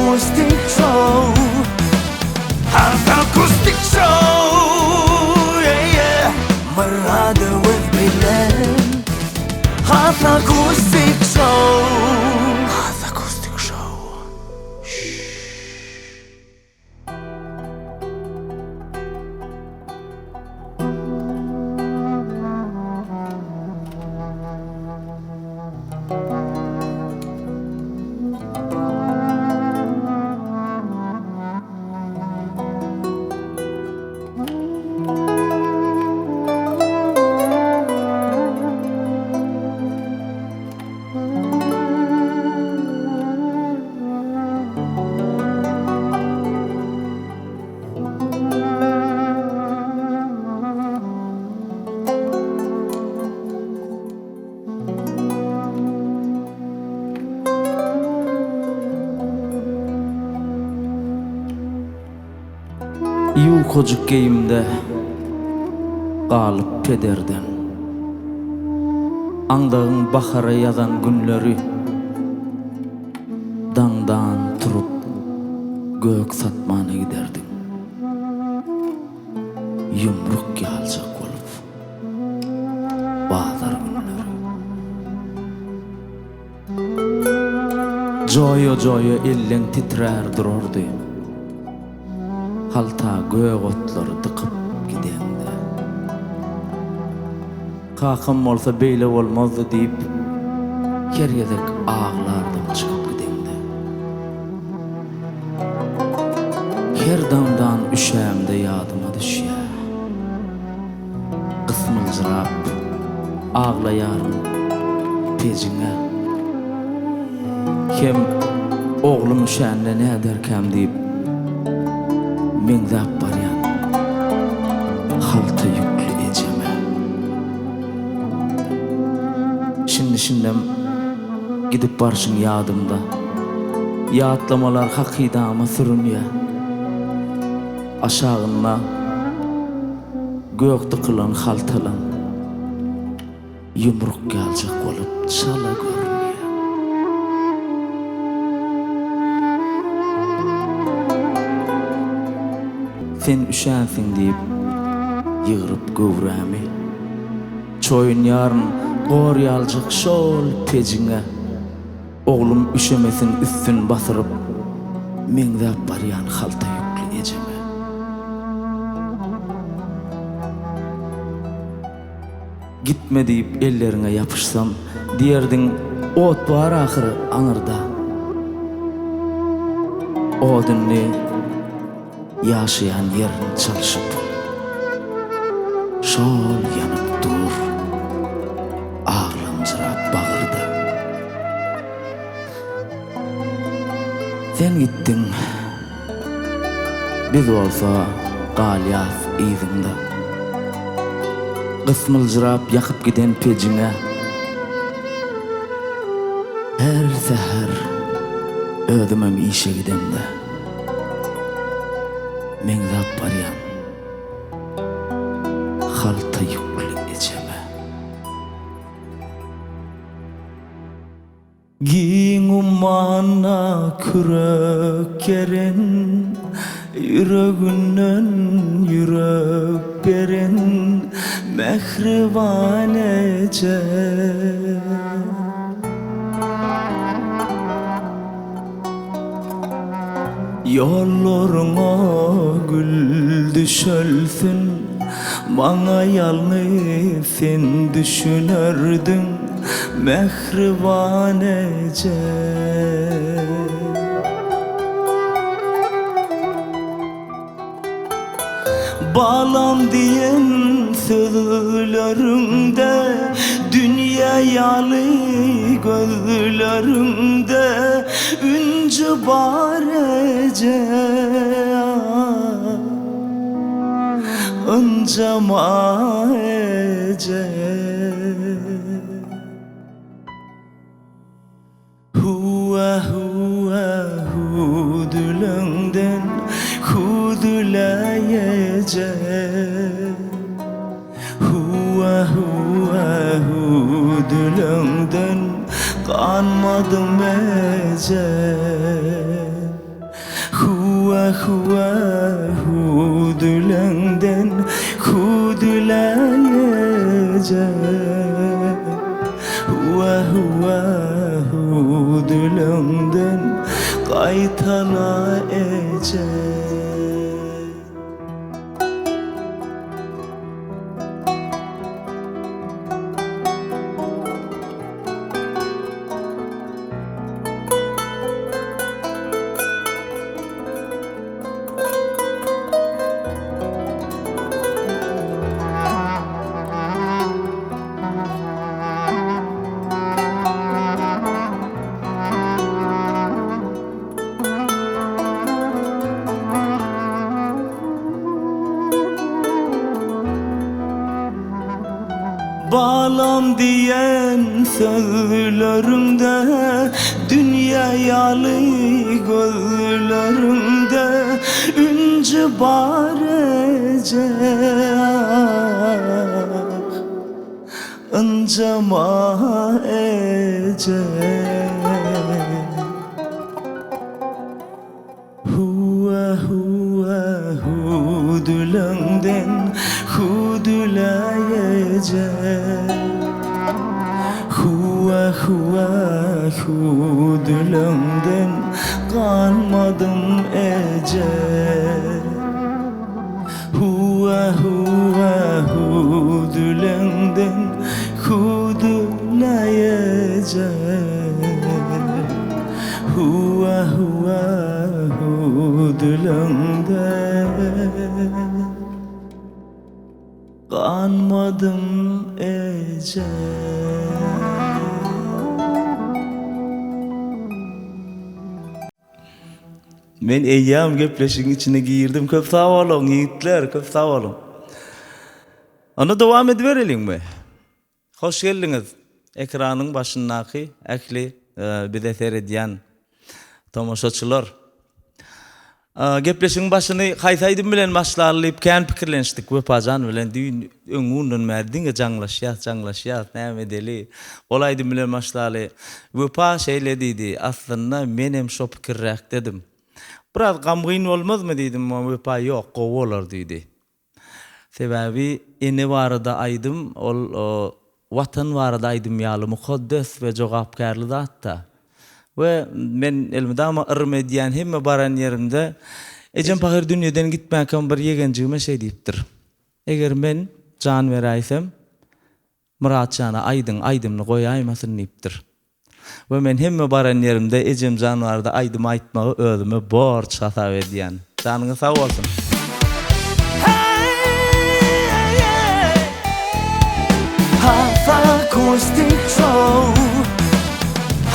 Acoustic show, Hearth Acoustic show, yeah, yeah. مرادة وذبلان Hearth Acoustic show, Hearth Acoustic show. Yuqojuk geyimde galyp pederden Aňdagyn bahara ýazan günleri Daňdan turup gök satmana giderdim Yumruk ýaljak bolup bazar günleri Joyo elleň titrer durardy Halta göğ otlary dıkyp gidende Kakam bolsa beýle bolmazdy diýip kergedek ağlardım çykyp gidende Her damdan üşämde ýadyma düşýär Gysmyljyrap ağlaýarym pejiňe Hem oglum üşände näderkäm diýip men zap baryan halta yüklü eceme Şimdem gidip barşın yadımda Yaatlamalar hakidama sürünýär Aşağınma gök tıkılan haltalan Yumruk geljek bolup çala görünýär Sen üşänsiň diýip ýygyryp gowramy Çoýun ýaryn gor ýaljak şol pejiňe Oglum üşemesin üstün basyryp meňzäp barýan halta ýükli ejeme Gitme diýip elleriňe ýapyşsam diýerdiň ot bar ahyry aňyrda Odunny yaşayan yerini çalışıp şol yanıp dur ağlamcırap bağırdı Sen gittin biz olsa galyas izinde Gysmyljyrap yakıp giden pejiňe her seher ödümem işe gidemde Men zap baryan halta yüklü eceme Giň umana kürek keren Yüreginden yürek beren Mehriban ece Yollarına gül düşölsün Bana yalnız sen düşünerdin Mehriban ece Bağlam diyen sözlerinde Dünya yalı gözlerinde Üncü barece Öncama ece Huwa hudülünden Hudülayece Huwa hudülünden Kanmadım ece ecel Dilimden qaytala ecel Bağlam diyen sözlerimde Dünya yalı gözlerimde Üncü barecek Öncama ecek Dilimden hudulayacak Dilimden kanmadım ecel Dilimden hudulayacak Dilimden kanmadım ecel Men eyyam gepleşin içine girdim. Köp sağ olun yiğitler, köp sağ olun. Onu devam ediverelim mi? Hoş geldiniz. Ekranın başındaki ekli bize seyrediyen tomoşaçılar. Gepleşin başını kaysaydım bilen başlarlayıp kendi pikirleniştik. Vepacan bilen düğün öngünden merdin canlaşyat, ne edeli. Olaydım bilen başlarlayıp. Vepa şeyle dedi, aslında menem şu pikirrek dedim. Biraz gamgın olmaz mı dedim ama vepa yok, kovolar dedi. Sebebi ene varada aydım, vatan varada aydım yalı mukaddes ve cevapkarlı hatta. Ve men elimde ama ırmediyen hem baran yerimde ecem pahir dünyadan gitmekten bir yegencime şey deyiptir. Eğer men can veraysam Muratcan'a aydımını koyaymasın deyiptir. Ve men hem baran yerimde ecem can vardı aydım aytmağı ödümü borç hata ediyen. Canınız sağ olsun. Acoustic show,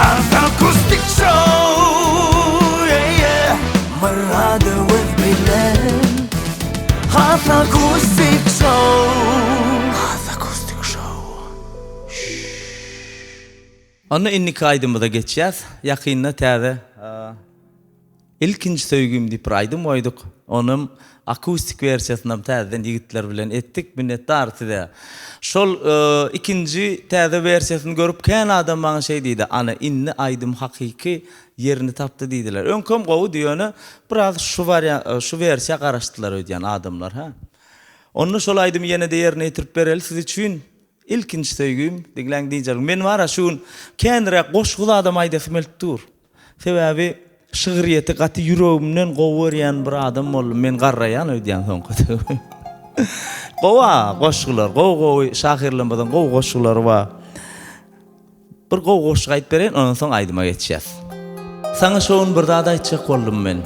acoustic show, yeah. Marada with Bilen, acoustic show, acoustic show. Onu inni kaydımı da geçeceğiz. Yakınına terde. İlkinci söygüm deyip raydım oyduk. Onun akustik versiyasından terden yigitler bilen ettik. Minnettar size. Şol ikinci terde versiyasını görüp kendi adam bana şey deydi. Ana inni aydım hakiki yerini taptı deydiler. Önkom kovu diyonu biraz şu versiya karıştılar ödeyen adamlar. Onun şol aydım yine de yerine etirip bereli siz için ilkinci söygüm dinlen diyeceğim. Men var ya şun kendire koşkulu adam aydasım elttur. Sebebi şiiriyeti katı yüreğimden kovuryan bir adam oldu. Men garrayan ödeyen son katı. Kova koşkular, kova şahirlenmeden kova koşkular var. Bir kova koşku ayıp veren, ondan sonra aydıma geçeceğiz. Sana şoğun bir daha da içecek oldum ben.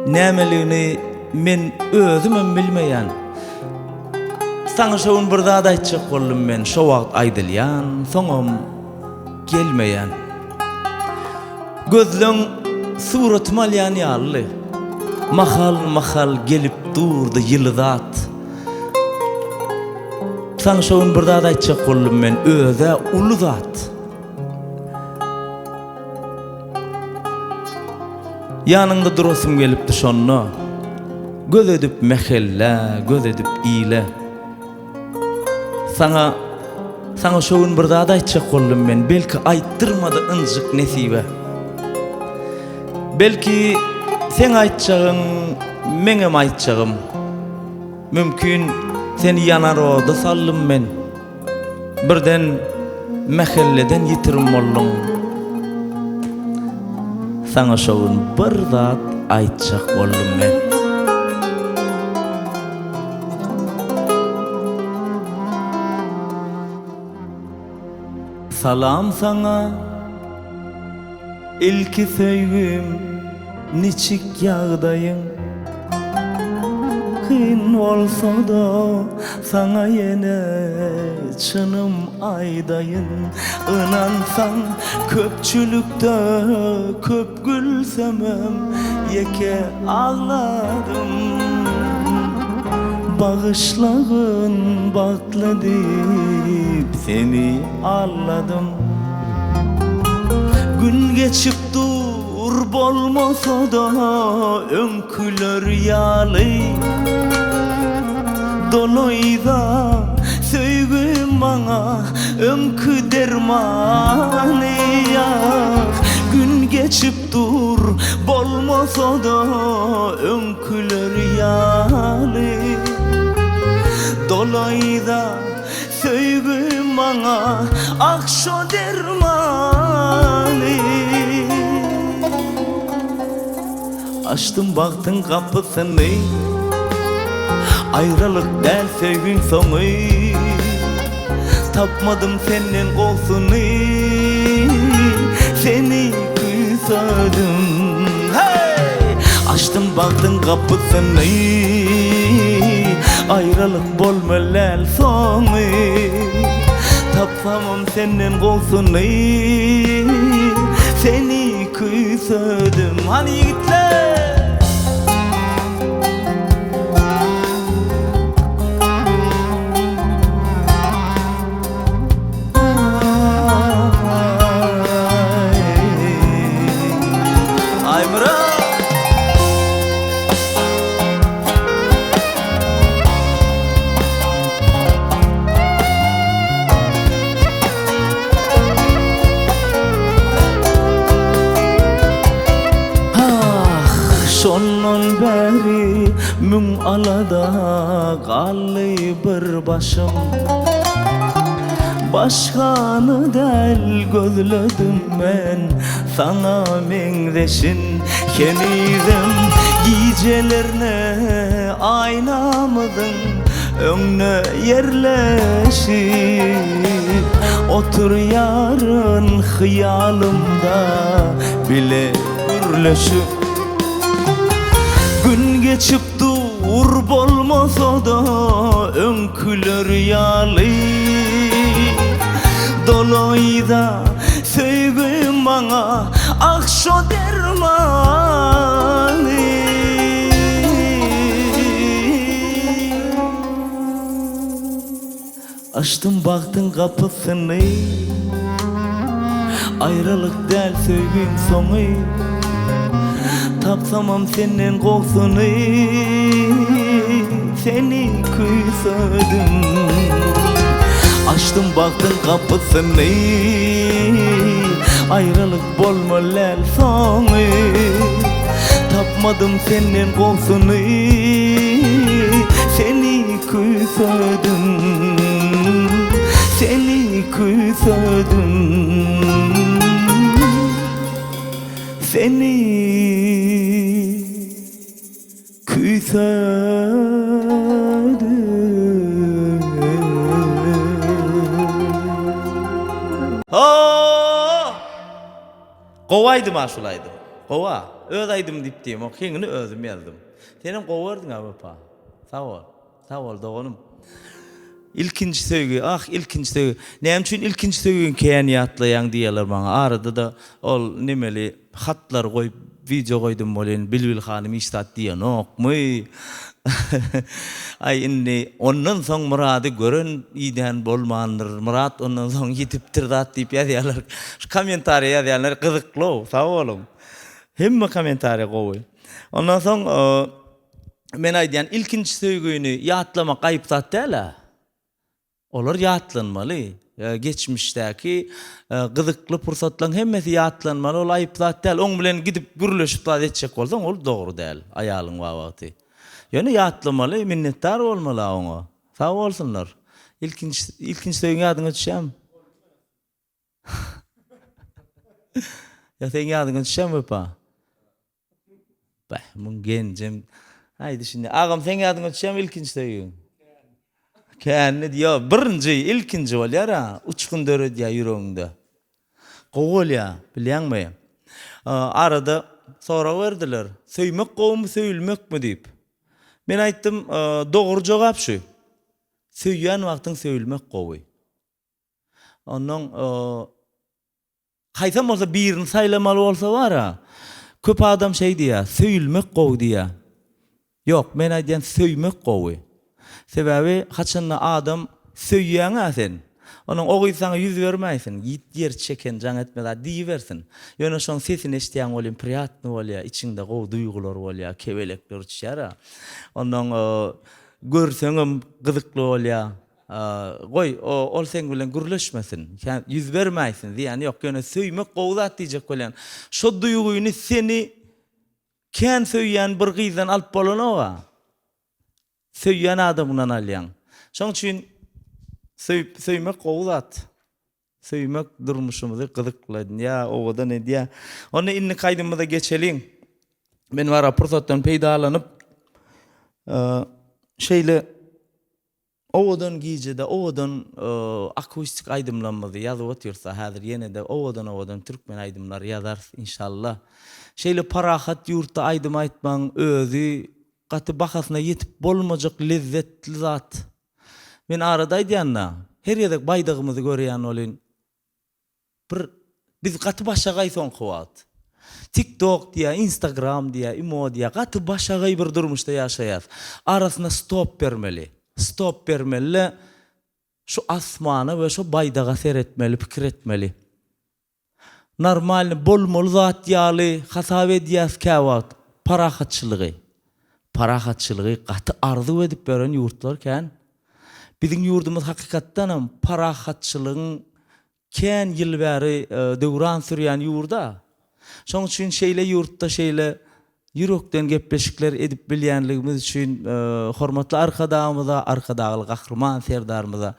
Nemeliğini men özümün bilmeyen. Sana şoğun bir daha da içecek oldum ben. Şu vakt aydılyan, sonum gelmeyen. Gözlüğün suratım alyan yallı. Mahal gelip durdu yıldat. Sana şoğun bir daha da içecek oldum ben. Öze ulu zat. Yanında durasım gelipdi şonno. Göz edip mehelle, göz edip iyile. Sana şoğun bir daha da içecek oldum ben. Belki ayttırmadı ıncık nesibe. Belki sen aytacağın, menem aytacağım. Mümkün Seni yanar oda sallım men. Birden mehelleden yitirim boldum. Sana şoğun bir zat aytjak boldum men. Salam sana ilki söygüm niçik yağdayın. Kıyın olsa da sana yine çınım aydayın. Inansan köpçülükte köp gülsemem yeke ağladım. Bağışlağın bakla deyip seni ağladım. Gün geçip dur bolmasa da önküler yalı. Dolayda söygüm bana önkü dermanı yak. Gün geçip dur bolmasa da önküler yalı. Dolayda söygüm bana akşo dermanı. Açtım baktın kapısını, ayrılık del söygün sonu. Tapmadım senin kolsunu, seni küsadım. Hey! Açtım baktın kapısını, ayrılık bolmelel sonu. Tapamam senin kolsunu, seni küsadım. Hani yigitler? Şondan beri mün alada qallı bir başım. Başkanı del gözledim men sana mengdeşin. Kenidem gecelerine aynamıdın önüne yerleşip. Otur yarın hıyalımda bile gürleşip. Gün geçip dur bolmasa da önküler yalı. Dolayda söygüm bana akşo dermanı. Açtım baktın kapısını, ayrılık del söygün sonu. Tapsamam senin kolsunu, seni küsadım. Açtım baktın kapısını, ayrılık bolmelel sonu. Tapmadım senin kolsunu, seni küsadım. Seni küsadım. Seni küsadım. Kovaydım aşulaydım. Kova. Ödaydım dipdiyim. O kengini özüm yazdım. Senin kovardın abi pa. Sağ ol. Sağ ol doğanım. İlkinci söygü, ilkinci söygü. Nämçin ilkinci söygün keýän ýatlaýan diýerler bana. Arada da ol nemeli hatlar goýup video koydum bolen Bilbil Hanım istat diýen okmy. Ay indi ondan soň Murady gören ýden bolmandyr. Murat ondan soň ýitipdir zat diýip ýazýarlar. Şu kommentary ýazýarlar gyzykly, sag bolun. Hemme kommentary gowy. Ondan soň men aýdýan ilkinji söýgüni ýatlamak gaýyp zat däl. Olar ýatlanmaly. Geçmişdäki gyzykly pursatlaryň hemmesi ýatlanmaly, ol aýyp zat däl. Oň bilen gidip gürleşip zat etjek bolsaň ol dogry däl, aýalyň wagty. Ýöne ýatlamaly, minnetdar bolmaly oňa. Sağ olsunlar. İlkinç söyüňe adyňa düşýärmi? Ya sen adyňa düşýärmi öpa? Bah, mun gencem. Haydi şimdi agam sen adyňa düşýärmi ilkinç söyüň? Känni diýär, birinji, ilkinji bolýar ha. Uçkun döre diýär ýüregiňde. Gowul ya, bilýärmi? Arada sora berdiler. Söýmek gowmy, söýülmekmi diýip. Men aýtdym, dogry jogap şu. Söýýän wagtyň söýülmek gowy. Ondan haýsam bolsa birini saýlamaly bolsa bara. Köp adam şey diýär, söýülmek gowy diýär. Ýok, men aýdýan söýmek gowy. Sebäbi haçanna adam söýýäň sen. Onun ogysaňa ýüz bermäýsin. Git yer çeken jaň etmeli diýbersin. Ýöne şoň sesini eşitýän bolýan, priýatny bolýar, içiňde gowy duýgular bolýar, kebelekler uçýar. Ondan görseňim gyzykly bolýar. Goý, ol sen bilen gürleşmesin. Ýüz bermäýsin. Ýani ýok, ýöne söýmek gowy zat diýjek bolýan. Şo duýguny seni kän söýýän bir gyzdan alyp bolanoga. Söýýän adamdan alýan. Şoň üçin söymek gowy zat. Söymek durmuşymyzy gyzykladyn. Ya owadan edýär. Onu inni kaydymyza geçeliň. Men wara pursatdan peýdalanyp şeýle owadan gijede, owadan akustik aýdymlanmazy ýazyp otyrsa, häzir ýene-de owadan türkmen aýdymlar ýazar inşallah. Şeýle parahat ýurtda aýdym aýtmaň özü gaty bahasyna ýetip bolmajak lezzetli zat. Men arada aýdýanna, her ýerde baýdygymyzy görýän bolyn. Biz gaty başagay soňky wagt. TikTok diýär, Instagram diýär, imo diýär, gaty başagay bir durmuşda ýaşaýar. Arasyna stop bermeli. Stop bermeli. Şu asmana we şu baýdaga seretmeli, pikir etmeli. Normal bolmaly zat ýaly, hasap edýäs käwagt, parahatçylygy. Parahatçylygy gaty arzu edip beren ýurtlar kän. Bizim yurdumuz hakikatdan hem parahatçılığın kän ýyl bäri döwran sürýän ýurda. Şoň üçin şeýle ýurtda şeýle ýürekden gepleşikler edip bilýänligimiz üçin hormatly arkadagymyza, arkadagy gahrman serdarymyza,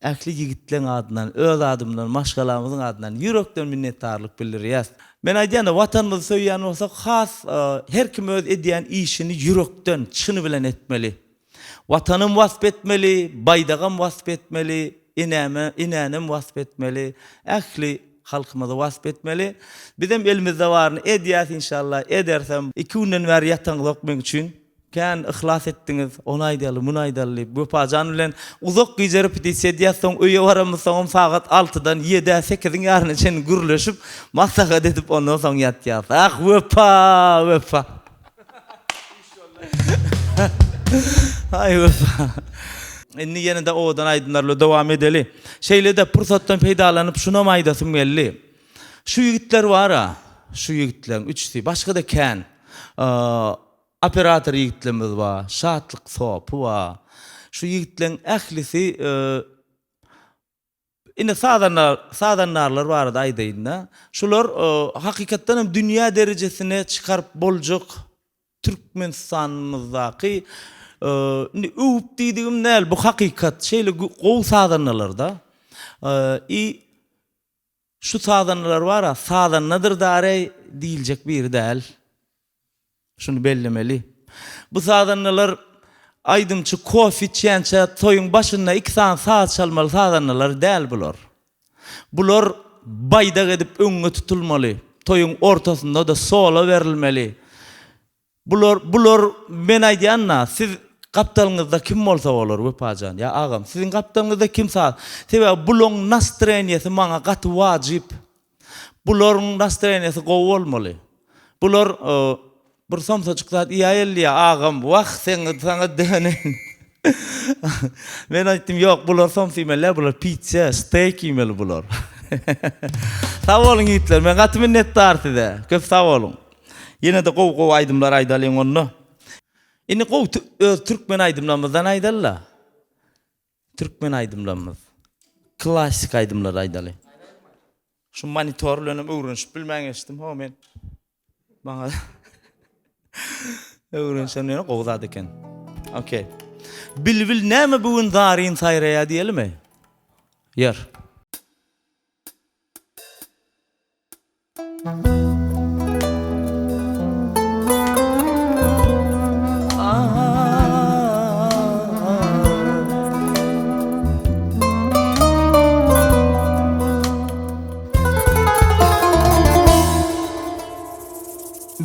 ähli ýigitleň adynan, öz adymdan, maşgalamyzyň adynan ýürekden minnetdarlyk bildirýäs. Men aýdýan watanymyzy söýýän bolsak, has her kim öz edýän işini ýürekden, çyny bilen etmeli. Vatanım vasp etmeli, baydagam vasp etmeli, inänem vasp etmeli, ähli halkymyzy vasp etmeli. Bizim elimizde barny edýäs inşallah, edersem 2 günden bäri ýatanyňyz okmaň üçin kän ihlas etdiňiz, onu aýdaly, bunu aýdaly. Bu pajan bilen uzak gyjary petisiýa diýäsoň öýe baramysoň sagat 6-dan 7-ä 8-iň ýaryna çen gürleşip maslahat edip ondan soň ýatýar. Ah wepa. Ay wepa. Inni ýene-de owadan aýdymlarla dowam edeli. Şeýle de pursatdan peýdalanyp şuna maýdasym geldi. Şu ýigitler bara, şu ýigitleň üçsi, başga da kän. Operator ýigitlerimiz bar, şatlyk sopy bar. Şu ýigitleň ählisi ine sadanlarlar bar da aýdaýynda. Şular hakykatdan hem dünýä derejesine çykaryp boljak Türkmenistanymyzdaky öwüp diýdigim näl bu hakykat şeýle gowy sadanlarda. Şu sadanlar bar, sadannadyr dary diýiljek bir däl. Şunu bellemeli. Bu sadanlar aydymçy kofi içýänçe toýuň başynda 2 saat çalmaly sadanlar däl bular. Bular baýda edip öňe tutulmaly. Toýuň ortasynda da sola berilmeli. Bular men aýdýanna, siz kaptalyňyzda kim bolsa bolar wepajan. Ya agam, siziň kaptalyňyzda kim saat? Sebäbi buloň nastreniýeti maňa gaty wajyp. Bularyň nastreniýeti gowy bolmaly. Bular bir somsaçyk zat ýaýelli agam, waq saňa dönen. Men aýtdym, ýok, bular somsa ýemeli, bular pizza, steak ýemeli bular. Sag bolun ýigitler, men gaty minnetdar size. Köp sag bolun. Ýene-de gowy aýdymlar aýdalyň onu. Indi gowy türkmen aýdymlarymyzdan aýdalla. Türkmen aýdymlarymyz. Klassik aýdymlar aýdaly. Şu monitor bilen öwrenşip bilmäňişdim, ho men. Maňa öwrenşen gowy zat eken. Okay. Bilbil näme bugün zaryň saýraýa diýelmi? Yer.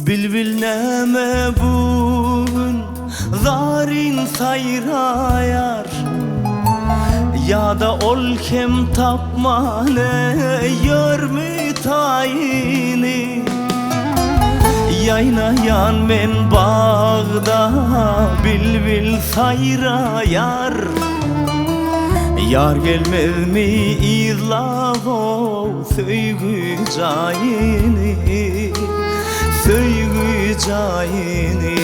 Bilbil näme bugün zaryň saýraýar, ýa-da ol kim tapmany ýörmi taýyny. Ýaynaýan men bagda bilbil saýraýar, yar gelmezmi izlap söýgü jaýyny, söýgü jaýyny.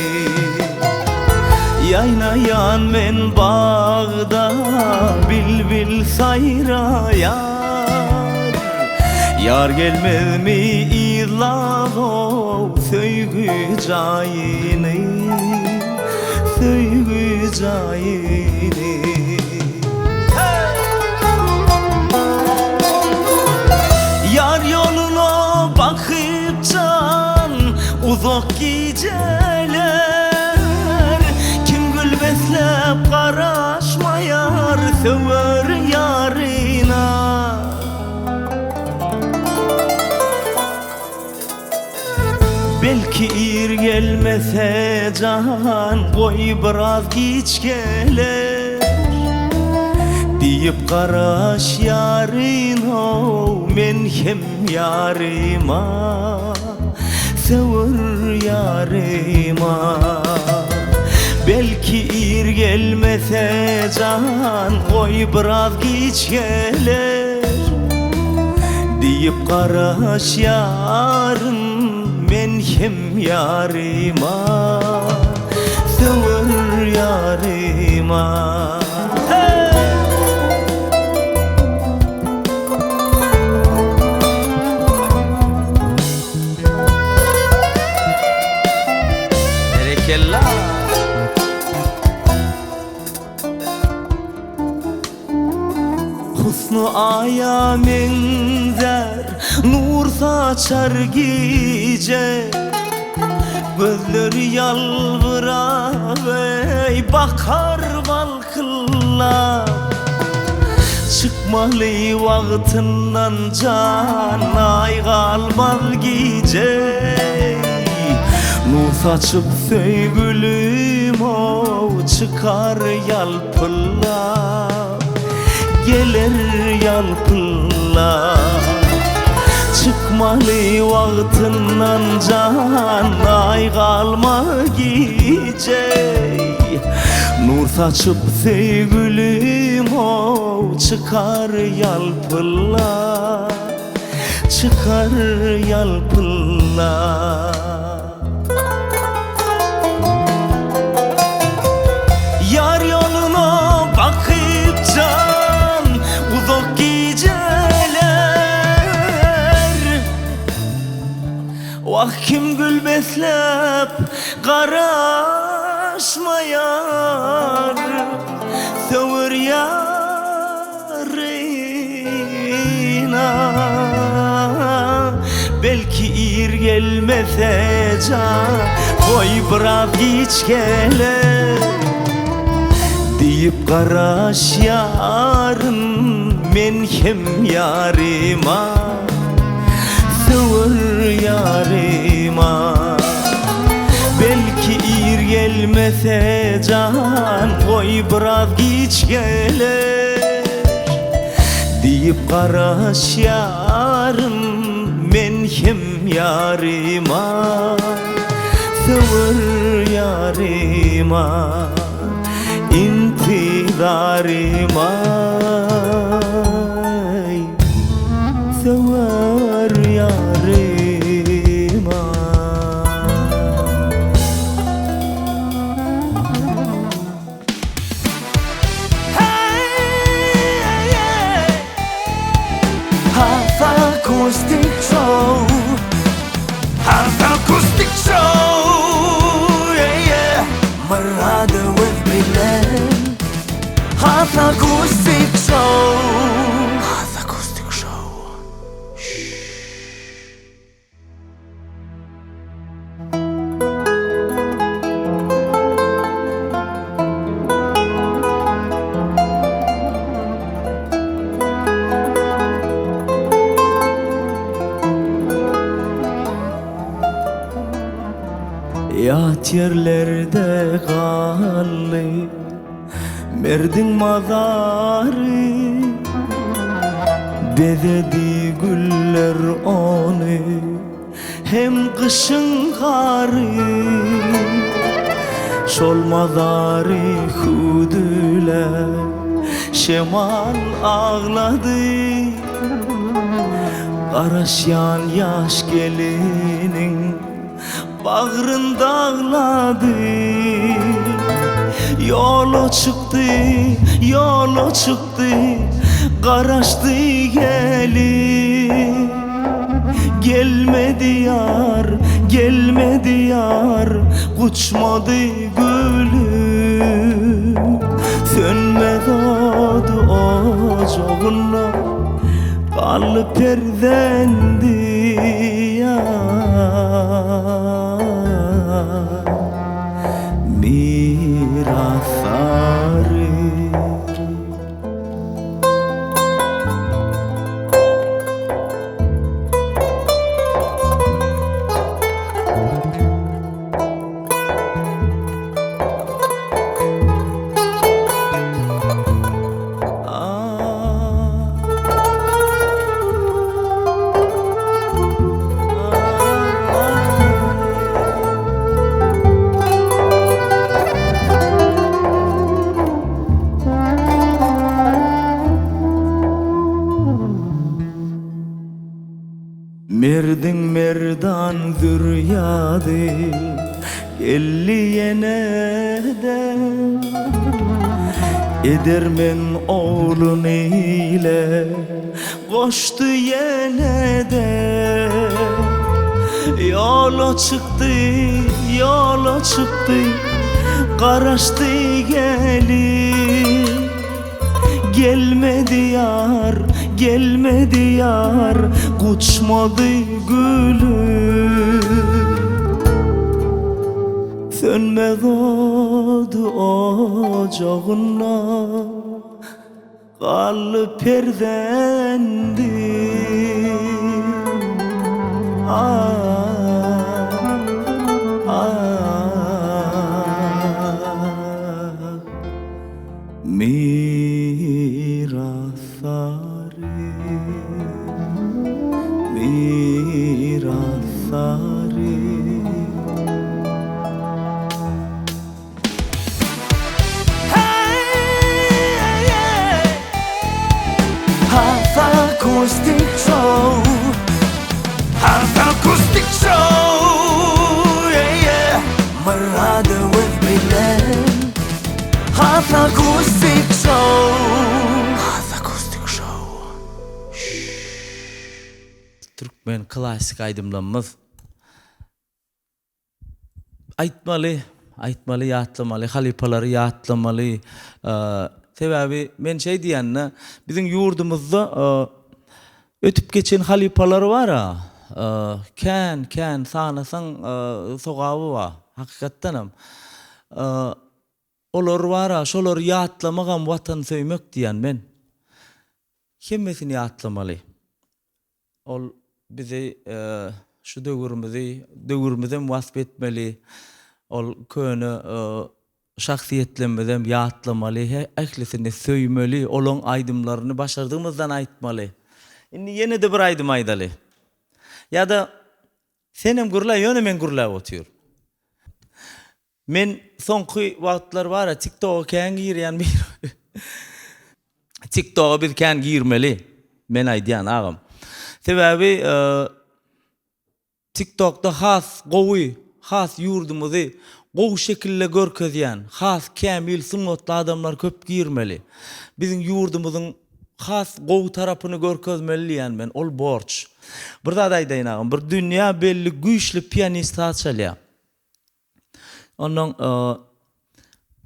Ýaynaýan men bagda bilbil saýraýar, yar gelmezmi izlap söýgü jaýyny, söýgü jaýyny. Yar yoluna bakyp can uzak gijeler, kim gülbeslep garaşmaýar söwer yaryna. Belki ir gelmese can goý biraz giç geler, diýip garaş yaryna men hem yaryma, söwer yaryma. Belki ir gelmese can goý biraz giç geler, diýip garaş yaryn men hem yaryma, söwer yaryma. Berekella. Husnu aya menzer nur saçar gice, gözleri yalvırap ey bakar balkıllap. Çıkmaly wagtyndan can ay galmaz gice, nur saçıp söýgülüm çıkar yalpıllap, geler yalpıllap. Çıkmaly wagtyndan can ay galma gice, nur saçıp söýgülüm çıkar yalpıllap, çıkar yalpıllap. Yar yoluna bakyp can uzak gijeler, wah kim gül beslep garaşmaýar söwer yaryna. Belki ir gelmese can goý biraz giç geler, diýip garaş yaryn men hem yaryma, söwer yaryma. Belki ir gelmese can goý biraz giç geler, diýip garaş yaryn men hem yaryma, söwer yaryma. İntidarıma söwer yaryma. Half acoustic show, half acoustic show, yeah, yeah. Marada with Bilal. yerlerde kallı Merdin mazarı Bezedi güller onu Hem kışın karı Şol mazarı hudüler Şemal ağladı Araşyan yaş gelinin Bağrın dağladı Yola çıktı Karaştı gelin Gelmedi yar Uçmadı gülüm Sönmez adı ocağına Kallı perdendi ya Mirasarı Merdin merdan züryadı Elliyene de Edermen oğlun ile Koştu yine de Yola çıktı Karaştı gelin Gelmedi yar Uçmadı gülüm Sönmez adı ocağına Kallı perdendi Mirasarı Half acoustic show مراد والبلاد Half acoustic show Türkmen klasik aydımlanmaz Aytmalı, yatlamalı, halipaları yatlamalı. Sebebi men şey diyanna, bizim yurdumuzda ötüp geçen halipalar var ha. Ken sanasan soğabı var. Hakikattanam. Olar var ha, şolar yatlamagan vatan söymek diyan men. Kemmesini yatlamalı. Ol bize şu döwürümizden wasp etmeli. Ol köyünü şahsiyetlemeden yatlamalı, ehlisini söymeli, olon aydımlarını başardığımızdan aytmalı. Şimdi yine de bir aydım aydalı. Ya da senem gurla, yönemen gurla otuyor. Men sonki vaatlar var ya, TikTok'a kan giriyan bir... TikTok'a bir kan girmeli. Men aydiyan ağam. Sebebi TikTok'da has yurdumuzu gow şekilde görkezýän, has kämil sünnetli adamlar köp girmeli. Bizim yurdumuzun has gow tarapyny görkezmeli ýan men, ol borç. Bir zat aýdaýyn agam, bir dünýä belli güýçli pianist çalýar. Onuň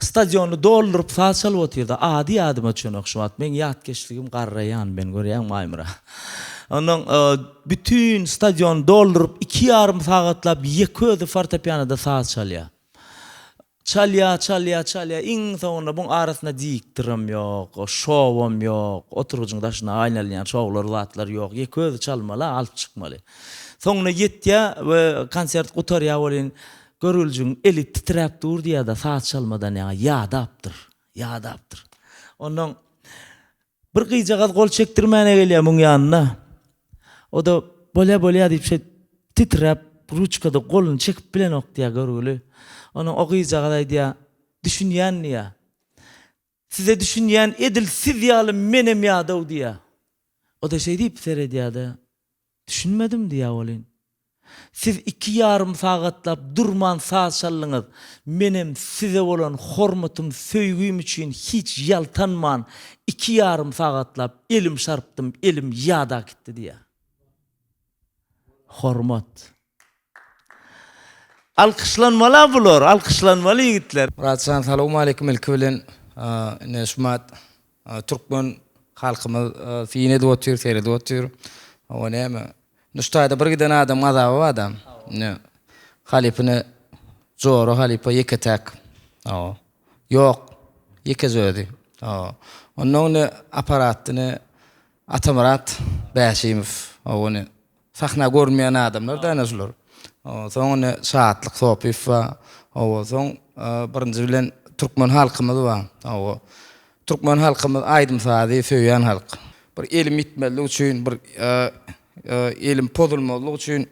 stadionu doldurup çalyp oturýarda, ady adyma üçin okşumat. Men ýatkeşligim garraýan, ben görýän maýmyra. Onuň bütün stadion doldurup 2,5 sagatlap ýeközü fortepianoda çalýar. Çalya. İň sonunda buň arasynda diktirim ýok, şowum ýok, oturucun daşyna aýnalýan şowlar, latlar ýok. Ýeközü çalmaly, alyp çykmaly. Soňra ýetýär we konsert gutarýar bolan görüljüň eli titräp durdy ya da saat çalmadan ýadapdyr. Onuň bir gyjagaz gol çekdirmäne gelýär muň ýanyna. O da bolýa diýip şey titräp ruçkada golunu çekip bilen okdiýa görgüli. Onuň o gyjagaz aýdýa düşünýän ýa. Size düşünýän edilsiz ýaly menem ýadaw diýä. O da şey diýip seredýärdi. Düşünmedim diýä bolyn. Siz 2,5 sagatlap durman saat çallyňyz. Menem size bolan hormatum, söýgüm üçin hiç ýaltanman 2,5 sagatlap elim şarpdym, elim ýada gitdi diýä. Hormat. Alkışlanmalar bular, alkışlanmaly ýigitler. Muratsan, salamu aleykum elkiblen nesmat Türkmen halkymyz fiine dowatýar, seyre dowatýar. O näme? Nuştaýda bir giden adam azaby adam. Ne? Halipini zoro halipa yeketek. Yok, yekezödi. Onun aparatyny Atamurat Bäşimow, onu sahna görmeýän adamlar da nazlar. Soňra saatlyk sopif we soň birinji bilen Türkmen halkymyz bar. Türkmen halkymyz aýdym sady söýýän halk. Bir elim itmeli üçin, bir elim pozulmaly üçin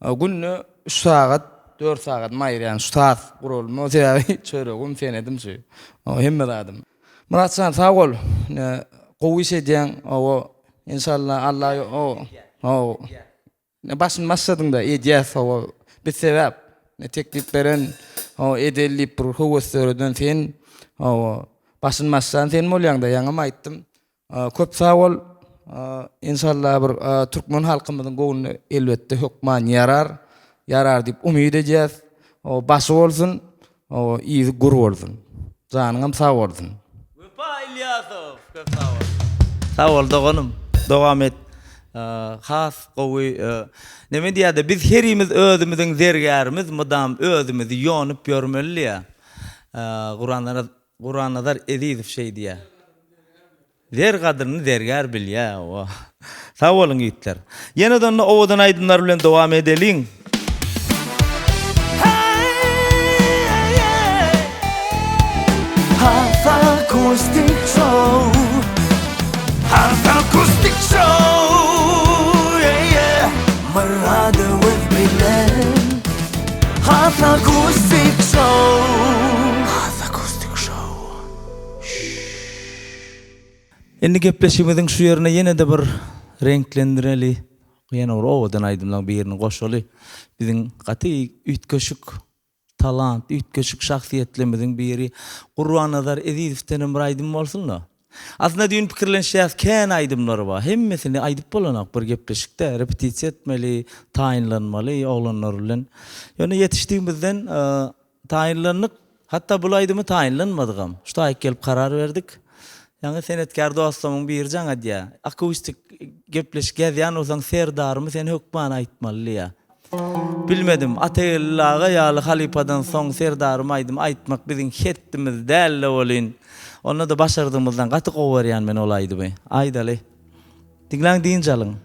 günne 3 saat, 4 saat maýryan ştat gurulma täbi çöregim senedim şu. Hemme adam. Muratsan sağ ol. Gowy şeýdän inşallah Allah ne başın massadyňda edýäs bir sebäp ne teklip beren edelip bir howaslardan sen başın massan sen bolýanda ýaňa aýtdym. Köp sağ ol. İnşallah bir Türkmen halkymyzyň goýuny elbetde hökman yarar diýip umyt edýäs. Başy bolsun, iýi gur bolsun. Janyňam sağ bolsun. Wepa Ilyasow, köp sağ ol. Sağ ol doganym. Dowam et. Has gowy neme diýärdi? Biz herimiz özümiziň zergärimiz, mudam özümizi ýonyp ýörmeli ýa. Guranazar Ezizow şey diýär. Zer gadryny zergär bilýär. Sağ bolun ýigitler. Ýene-de owadan aýdymlar bilen dowam edeliň. Acoustic show. Acoustic show. Yeah. Marada with Milan. Acoustic show. Acoustic show. Endi gepleşimiziň şu ýerine ýene-de bir renklendireli. Ýene owadan aýdymlar bir ýerini goşaly. Biziň gaty ütköşük talant, ütköşük şahsiýetlerimiziň biri Gurbanazar Ezizowden bir aýdym bolsunlar. Aslında düýün pikirlenşýär kän aýdymlary bar. Hemmesini aýdyp bolanak bir gepleşikde repetisiýa etmeli, taýinlanmaly oglanlar bilen. Ýöne ýetişdigimizden taýinlanyp, hatda bu aýdymy taýinlanmadygam. Şuda gelip karar berdik. Ýa-ni senetkär dostumyň bir jaňa diýär. Akustik gepleşik ýazýan bolsaň serdarymy sen hökman aýtmaly ýa. Bilmedim, atayıllağa ýaly halipadan soň serdarymy aýtmak biziň hetdimiz däl bolyn. Onu da başardığımızdan gaty gowy men ol aýdymy. Aýdaly. Digläň diýin jalyň.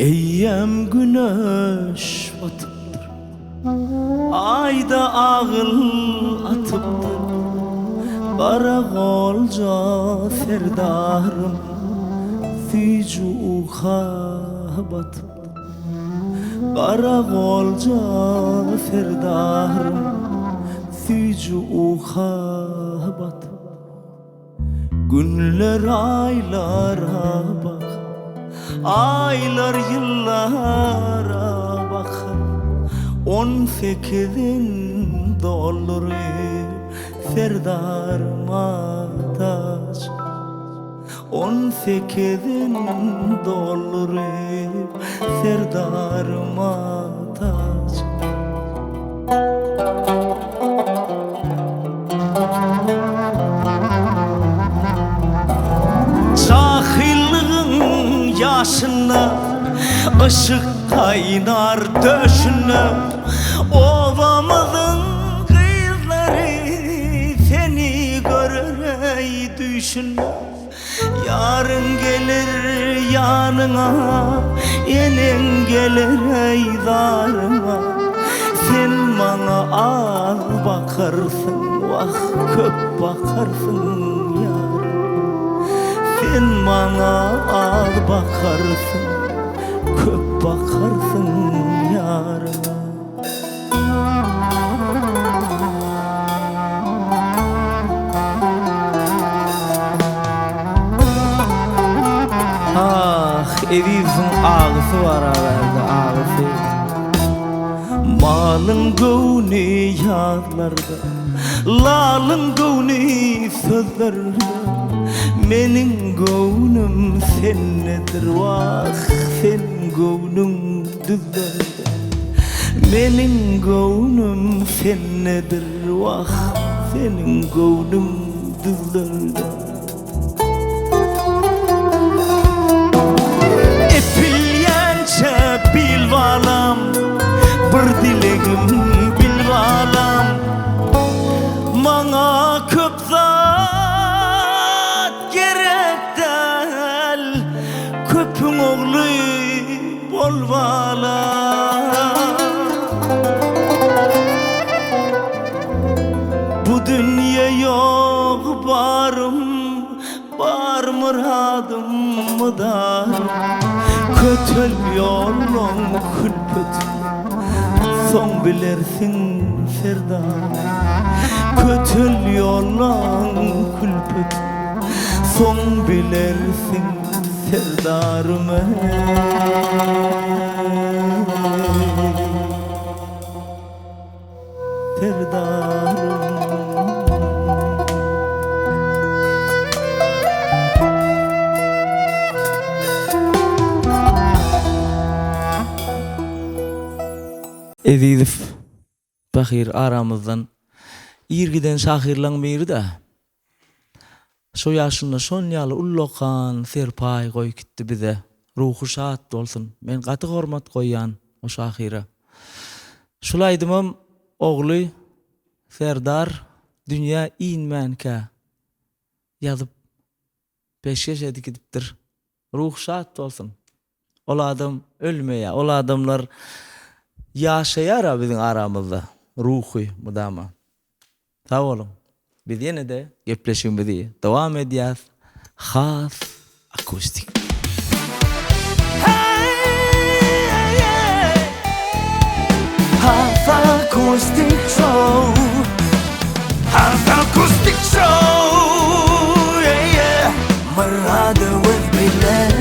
Eyyem güneş batıptır, ayda ağıl atıptır. Kara golca serdarım, fücuha batıptır. Kara golca serdarım, fücuha batıptır. Günler aylara bak, aylar yıllara bakar. 18'in doları serdarıma taç. 18'in doları serdarıma taç. Cahilliğin yaşına ışık kaynar döşüne, ovamızın kızları seni görerey düşüne. Yarın gelir yanına, enen gelir ey zarına. Sen bana az bakarsın, vah köp bakarsın yar. Sen bana az bakarsın, köp bakarsın yarına. Ah, evimizin ağısı var evvelde, ağısı. Malın gövni yazlarda, lalın gövni sözlerde. Menin gövnüm sen nedir vah, senin gövnün düzlerde. Menin gövnüm sen nedir vah, senin gövnün düzlerde. Epilyençe bilvalam, bir dilegim bilvalam. Mana köp zat gerek del, köpün oğlu bolvalam. Bu dünya yok barım, bar muradım mıdarım. Kötül yolun külpet, son bilirsin serdar. Kötül yolun külpet, son bilirsin serdarım. Serdarım. Edilif bakir aramızdan irgiden şahirlan biri de şu yaşında son yalı ullokan serpay koy gitti bize, ruhu şahat olsun. Men katı hormat koyan o şahire. Şulaydımam oğlu Serdar dünya inmenke yazıp peşkeş edip gidiptir. Ruhu şahat olsun. Ola adam ölmeye, ola adamlar yaşayar bizim aramızda ruhu mudama. Sağ olun. Biz yine de gepleşimizi devam edeceğiz. Has akustik. Has akustik show. Has akustik show. Yeah, yeah. Marada with Milan.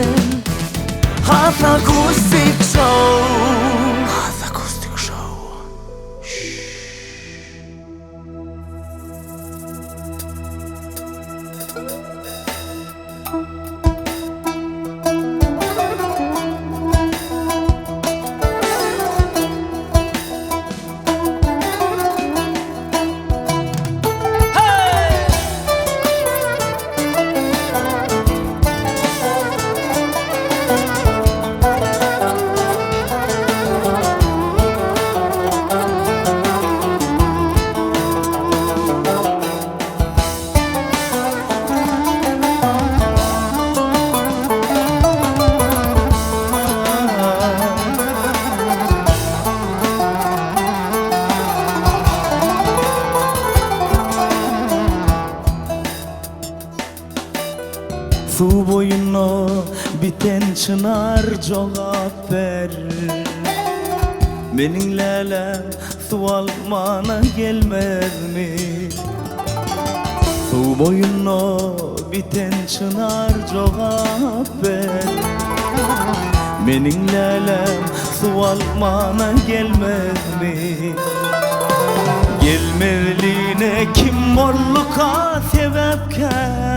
Has akustik show. Su boyuna biten çınar cevap ver. Menin lelem su almana gelmez mi? Su boyuna biten çınar cevap ver. Menin lelem su almana gelmez mi? Gelmeliğine kim morluka sebepkar?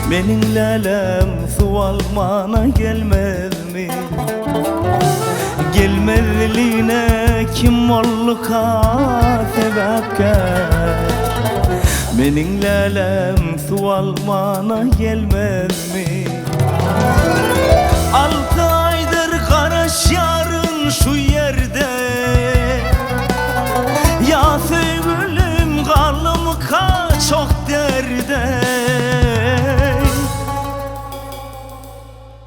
Menin lelem su almana gelmez mi? Gelmezliğine kim olluka sebepkar Mening lelem sualmana gelmez mi? 6 aydır karaş yarın şu yerde Ya sevgilim kalım ka çok derde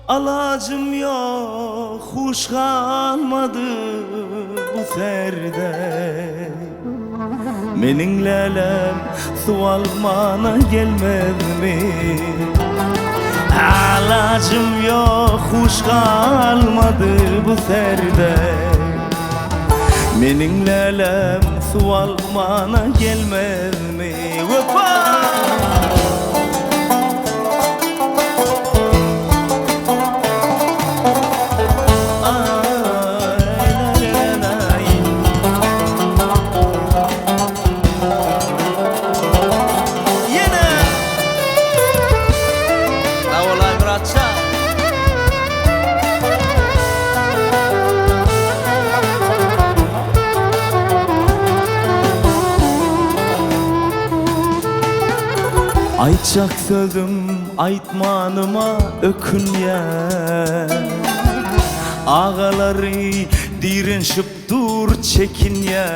Alacım yok hoş kalmadı bu serde Mening lelem sualmana gelmez mi? Alacım yok hoş kalmadı bu serde Mening lelem sualmana gelmez mi? Vefa! Aytacak sözüm aytmanıma ökünye Ağaları direnşip dur çekinye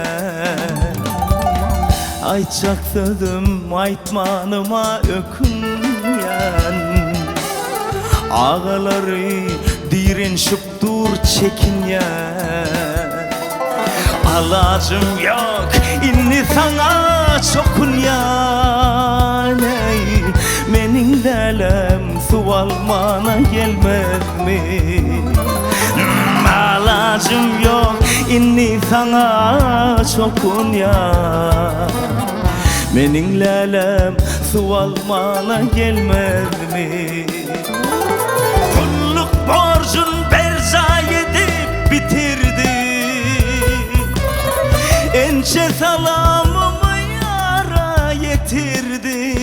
Aytacak sözüm aytmanıma ökünyen Ağaları direnşip dur çekinye Alacım yok inni sana çokunyan Mening lelem sualmana gelmez mi? Alacım yok inni sana çokunyan Mening lelem sualmana gelmez mi? Kulluk borcun berza edip bitirdi Ence salamımı yara yetirdi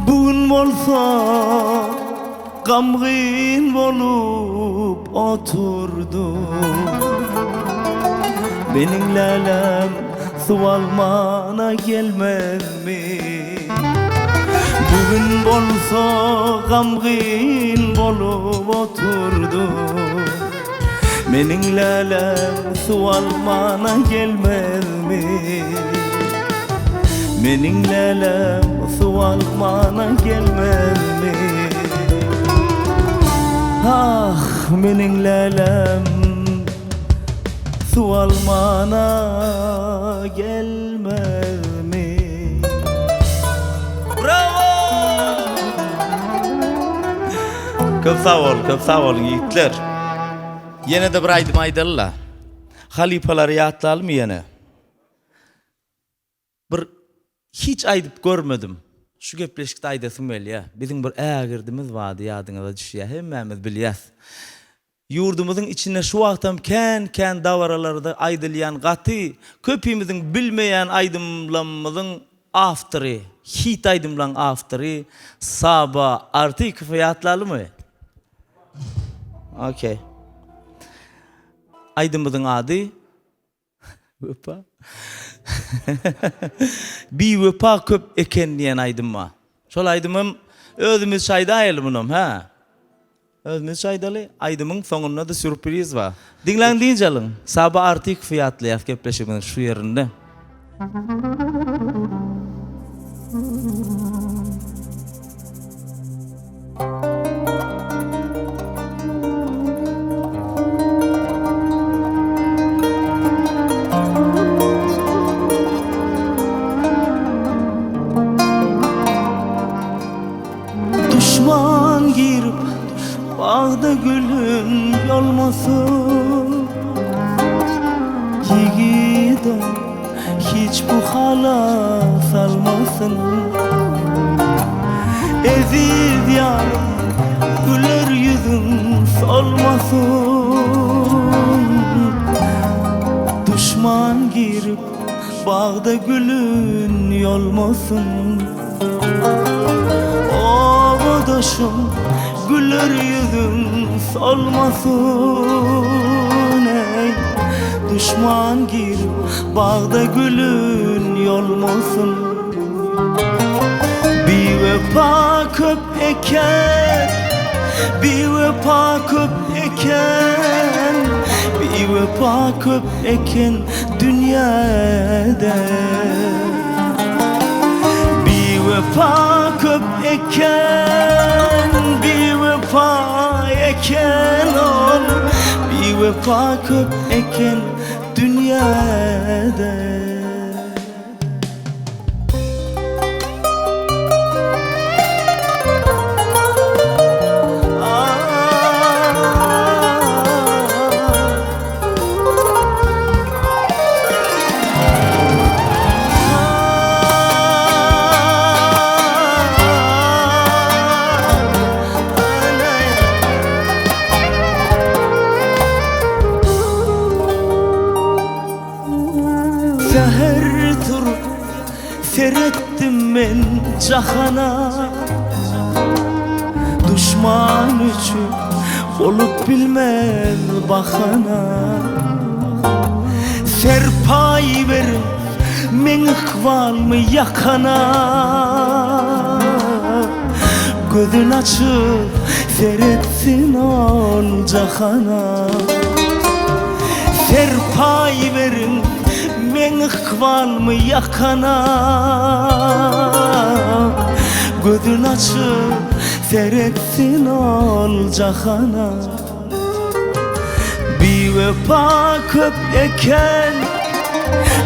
Bugün bolsa gamgin bolup oturdu Mening lelem sualmana gelmez mi? Bugün bolsa gamgin bolup oturdu Mening lelem sualmana gelmez mi? Mening lelem sualmana gelmez mi? Ah mening lelem sualmana gelmez mi? Bravo! Köp sağ olun yiğitler. Yine de bir aydım aydalla. Halifaları yatlalım yine. Bir hiç aydıp görmedim. Şu gepleşikte aydasım öyle ya. Bizim bir ägirdimiz vardı yadınıza düşüyor. Hemmemiz biliyoruz. Yurdumuzun içine şu vaktam ken davaralarda aydılayan katı, köpüğümüzün bilmeyen aydımlamımızın aftırı, hit aydımlan aftırı, sabah artı kıfayatlalı mı? Okey. Aydımızın adı Vepa. Bir vepa köp eken diyen aydıma. Şol aydımım özümüz çaydayalım bunum ha. Özümüz çaydalı. Aydımın sonunda da sürpriz var. Dinlen deyince alın. Sabah artık fiyatlı yaf kepleşimin şu yerinde. Düşman girip bağda gülüm yolmasın Yiğidim hiç bu hala salmasın Eziz yarım güler yüzün solmasın Düşman girip bağda gülün yolmasın Oğdaşım güler yüzün solmasın ey. Düşman girip bağda gülün yolmasın. Bir vefa köp eken, bir vefa köp eken, bir vefa köp eken dünyada. Bir vefa köp eken, bir vefa eken ol, bir vefa köp eken dünyada. Seher turup seyrettim ben cahana. Düşman üçün olup bilmem bahana. Serpay verin men ikval mı yakana. Gözün açıp seyretsin ol cahana. Serpay verin men ikval mı yakana. Gözün açıp seyretsin ol cahana. Bir vefa köp eken,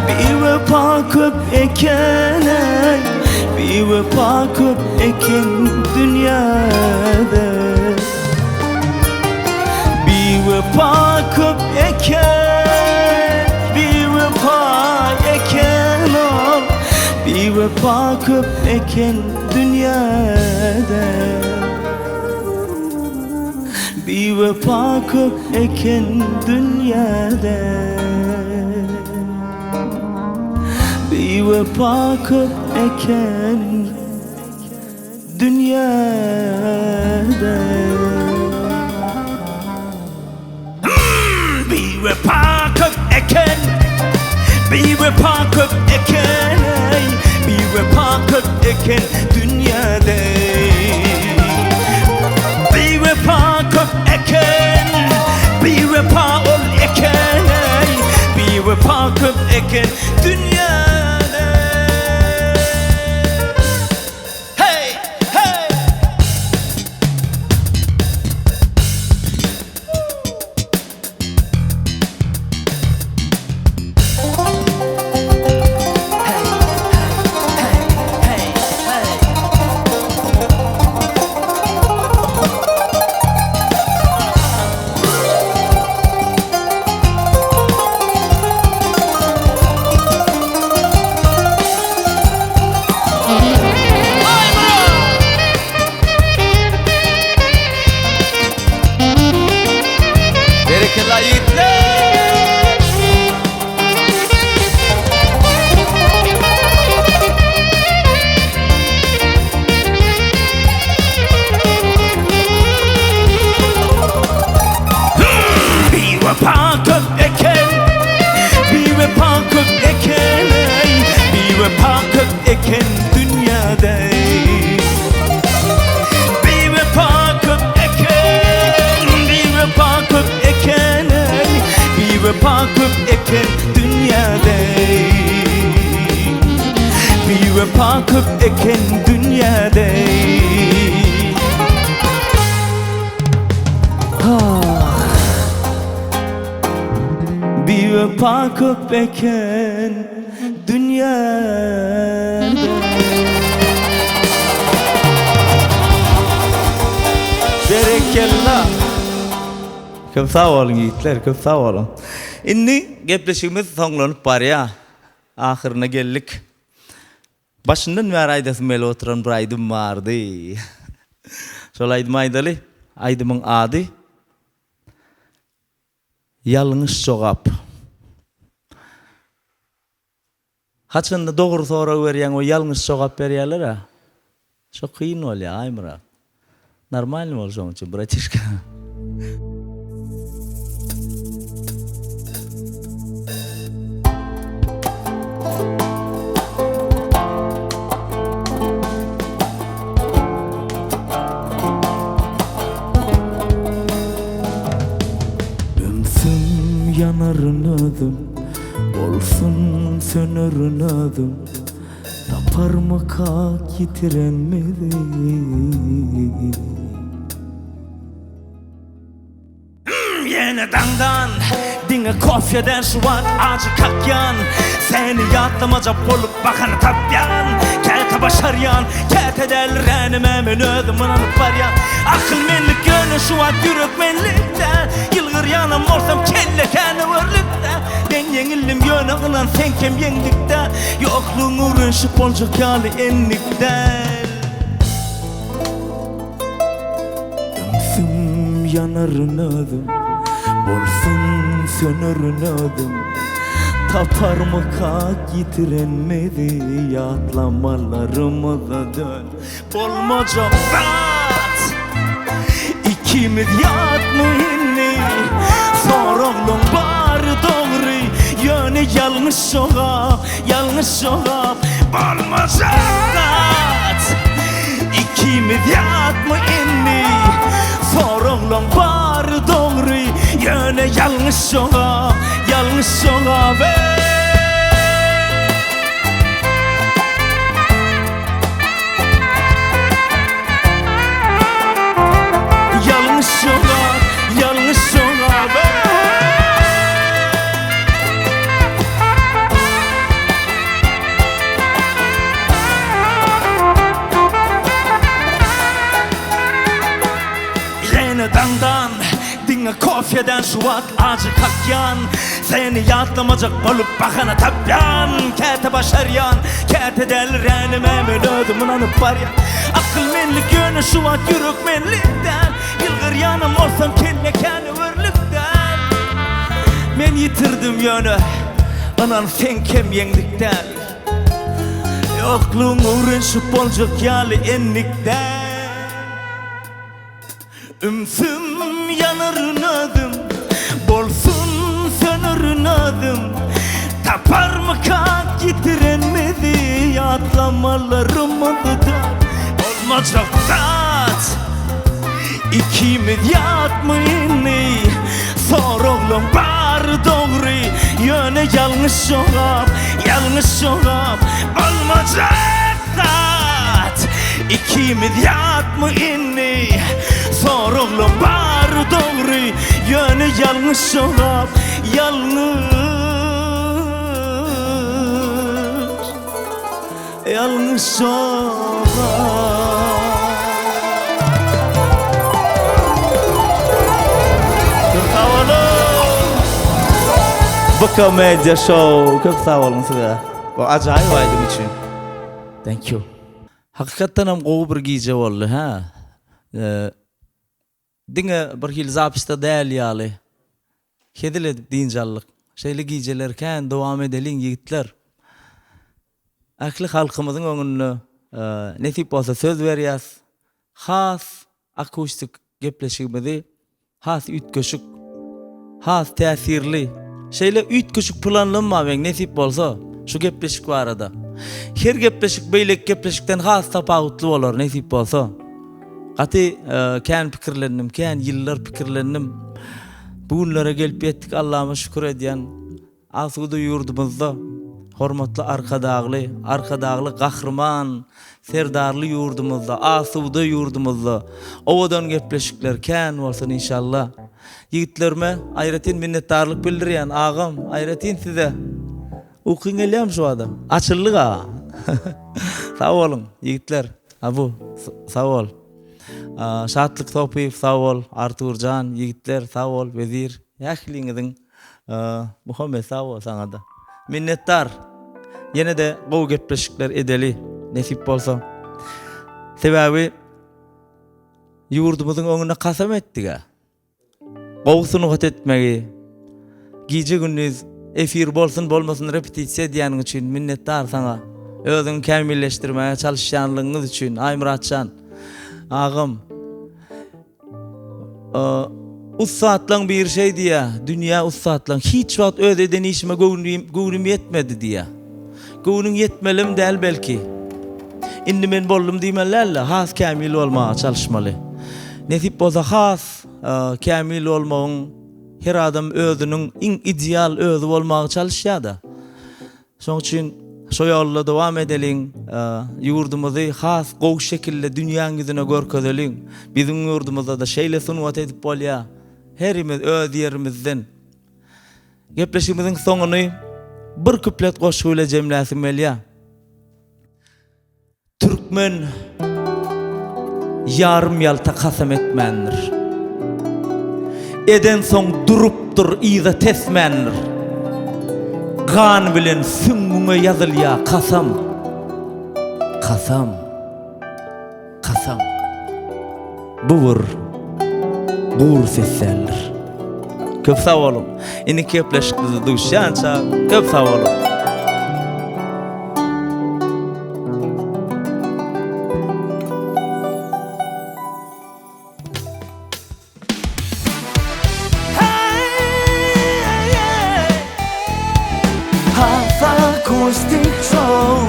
bir vefa köp eken ey. Bir vefa köp eken dünyada. Bir vefa köp eken, bir vefa eken ol, bir vefa köp eken dünyada. Bir vefa köp eken dünyada. Bir vefa köp eken dünyada. Bir vefa köp eken, bir vefa köp eken ey. Bir vefa köp eken dünyada. Bir vefa köp eken, bir vefa ol eken ey. Bir vefa köp eken dünyada. Hey, hey. Berekeler yiğitler. Bir vefa köp eken, bir vefa köp eken ey. Bir vefa köp eken dünyada. Bir vefa köp eken, bir vefa köp eken ey. Bir vefa köp eken dünyada. Bir vefa köp eken dünyada. Bir vefa köp eken dünyada. Berekellah. Köp sağ olun yiğitler, köp sağ olun. Inni gepleşigimiz soňlanyp barýa. Ahyrına geldik. Başyndan bäri aýdasym beli oturan bir aýdym bardy. Şol aýdym aýdaly, aýdymyň ady Ýalňyş jogap. Haçanda dogry soraw berýän o ýalňyş jogap berýärler ha. Şo kyn bolýar aýmyra. Normal mi olacağım için bratişka? Ömsüm yanarın ödüm, olsun sönürün ödüm. Tapar mı kalk yitirenmedi? Yine dandan dine kofyeden şu an acı kakyan. Seni yatlamaca bolup bakanı tapyan. Kete başaryan, kete del renime men ödüm anıp var ya. Akıl menlik gönü şu an yürek menlikte. Yılgır yanım olsam kelle kendi vırlıkta. Ben yenildim yönü kılan sen kem yendikte. Yokluğun uğraşıp olacak yali enlikte. Ömsüm yanarın ödüm, bolsun sönürün ödüm. Tapar mı kalk yitirenmedi, yatlamalarımı da dön. Bolmaca zat, ikimiz yatmayını. Sorağlım bari doğru, yönü yanlış oğa, yanlış oğa. Bolmaca zat, ikimiz yatmayını. Sorağlım bari doğru, yönü yanlış oğa, yanlış oğa be. Yanlış oğa, yanlış oğa be. Yine dandan dine kofyeden şu an acı kakyan. Seni yatlamacak bolup bakana tapyan. Kete başaryan, kete del renime men ödüm anıp var ya. Akıl menlik yönü şu an yürek menlikten. Yılgır yanım olsam kelle kendi vırlıktan. Men yitirdim yönü, anan sen kem yendikten. Yokluğun uğraşıp olacak yali enlikten. Ömsüm yanarın ödüm, bolsun sönürün ödüm. Tapar mı kalk yitirenmedi, yatlamalarımı da olmayacak zat. İkimiz yatmayını. Sorağlım bari doğru, yönü yanlış oğa, yanlış oğa. Olmayacak zat, ikimiz yatmayını. Sorağlım bari doğru, yönü yanlış oğa, yanlış, yanlış oğa. Baka Medya Show. Çok sağ olun size. Bu acayip aydım için. Thank you. Hakikaten hem o bir gece oldu ha. Dine bir hil zapista değil yali. Kedile dinjallık. Şeyli gecelerken devam edelim yiğitler. Aklı halkımızın önünü nesip olsa söz veriyaz. Has akustik gepleşikmedi. Has ütköşük. Has tesirli. Şeyle ütköşük planlanma ben nesip olsa. Şu gepleşik var arada. Her gepleşik beylek gepleşikten has tapağutlu olur nesip olsa. Qati kan pikirlendim, kan yıllar pikirlendim. Bugünlere gelip ettik, Allah'ıma şükür ediyen. Asuda yurdumuzda, hormatlı arkadağlı kahraman, serdarlı yurdumuzda, asuda yurdumuzda. Ovadan gepleşikler kan olsun inşallah. Yiğitlerime ayretin minnettarlık bildiriyen ağam, ayretin size. Ukun eliyam şu adam. Açıllık ağa. Sağ olun yiğitler. Abu, sağ ol. Şatlık Topif sağ ol. Arturcan, yiğitler sağ ol. Vezir. Yaklinizin Muhammed sağ ol sana da. Minnettar. Yine de bu gepleşikler edeli. Nesip olsa. Sebebi yurdumuzun önüne kasam ettik ha. Qoğusunu hot etmegi. Gece gündüz efir bolsun bolmasın repetisiya diyanın için minnettar sana. Özün kamilleştirmeye çalışanlığınız için. Ay Muratcan. Ağam. Ussatlan bir şey diye, dünya ussatlan hiç wagt ödeden işime göwnüm yetmedi diye. Göwnüm yetmelim del belki. Indi men bollum diýmelerle has kamil olmağa çalışmaly. Nesip bolsa has kamil olmagyň her adam özünün iň ideal özü bolmağa çalışýar-da. Şoň üçin şo ýolda dowam edeliň, ýurdumyzy has gowy şekilde dünýäň ýüzüne görkezeliň. Biziň ýurdumyzda da şeýle sunwat edip bolýar. Herimiz öz ýerimizden. Gepleşigimiziň soňuny bir kuplet goşgy ile jemläsimeli. Türkmen yarım yalta kasam etmendir. Eden soň durupdur iza tesmendir. Gan bilen süngüňe ýazylýar kasam. Kasam. Kasam. Bu bir sesler. Köp sağ olun. Ini kepleşikdi duşýança köp sağ olun. Acoustic show,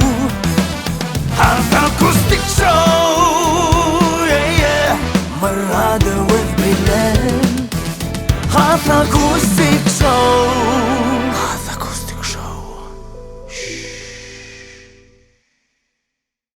acoustic show, yeah, yeah. Marada with Bilen, acoustic.